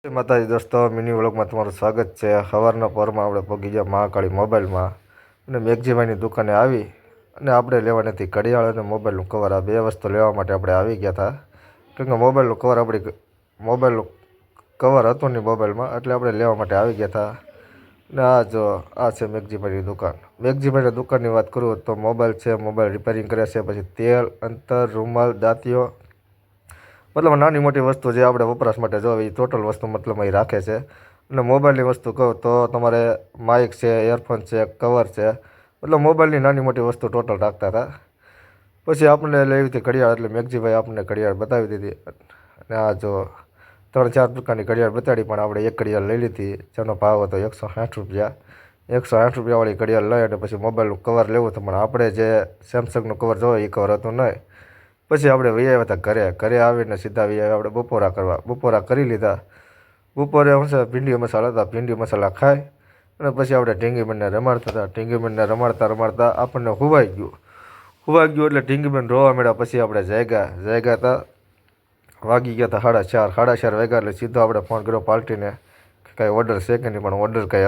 જય માતાજી દોસ્તો, મિની વ્લોગમાં તમારું સ્વાગત છે। સવારના પરમાં આપણે પહોંચી ગયા મહાકાળી મોબાઈલમાં અને મેઘજીભાઈની દુકાને આવી અને આપણે લેવાની હતી ઘડિયાળ અને મોબાઈલનું કવર। આ બે વસ્તુ લેવા માટે આપણે આવી ગયા હતા, કેમ કે મોબાઈલનું કવર મોબાઈલનું કવર હતું નહીં મોબાઈલમાં, એટલે આપણે લેવા માટે આવી ગયા હતા। અને આ છે મેઘજીભાઈની દુકાન। મેઘજીભાઈની દુકાનની વાત કરું તો મોબાઈલ છે, મોબાઈલ રિપેરિંગ કરે છે, પછી તેલ, અંતર, રૂમાલ, દાંતીઓ, મતલબ નાની મોટી વસ્તુ જે આપણે વપરાશ માટે જોઈએ એ ટોટલ વસ્તુ મતલબ અહીં રાખે છે। અને મોબાઈલની વસ્તુ કહું તો તમારે માઇક છે, એરફોન છે, કવર છે, મતલબ મોબાઈલની નાની મોટી વસ્તુ ટોટલ રાખતા હતા। પછી આપણને લેવી હતી ઘડિયાળ, એટલે મેઘજીભાઈ આપણને ઘડિયાળ બતાવી દીધી। અને આ જો 3-4 પ્રકારની ઘડિયાળ બતાડી, પણ આપણે એક ઘડિયાળ લઈ લીધી જેનો ભાવ હતો 160 રૂપિયા। 160 રૂપિયાવાળી ઘડિયાળ લઈ અને પછી મોબાઈલનું કવર લેવું હતું, પણ આપણે જે સેમસંગનું કવર જોઈએ એ કવર હતું નહીં। પછી આપણે વહી આવ્યા હતા ઘરે આવીને સીધા વહી આવ્યા આપણે બપોરા કરવા। બપોરા કરી લીધા। બપોરે શું છે, ભીંડી મસાલા હતા, ભીંડી મસાલા ખાઈ અને પછી આપણે ઢીંગીબેનને રમાડતા હતા। ઢીંગીબેનને રમાડતા આપણને હુવાઈ ગયું એટલે ઢીંગીબેન રોવા મળ્યા। પછી આપણે જાગ્યા હતા, વાગી ગયા હતા 4:30 વાગ્યા, એટલે સીધો આપણે ફોન કર્યો પાર્ટીને કે કાંઈ ઓર્ડર છે કે નહીં, પણ ઓર્ડર કાંઈ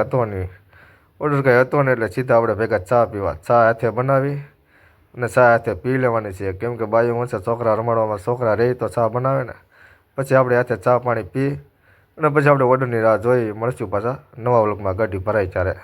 હતો નહીં એટલે સીધા આપણે ભેગા ચા પીવા। ચા હાથે બનાવી અને ચા હાથે પી લેવાની છે, કેમ કે બાયું હું છે છોકરા રમાડવામાં છોકરા રહી તો ચા બનાવે ને। પછી આપણે હાથે ચા પાણી પી અને પછી આપણે ઓર્ડરની રાહ જોઈ। મળશું પાછા નવા વ્લોગમાં, ગાડી ભરાય ત્યારે।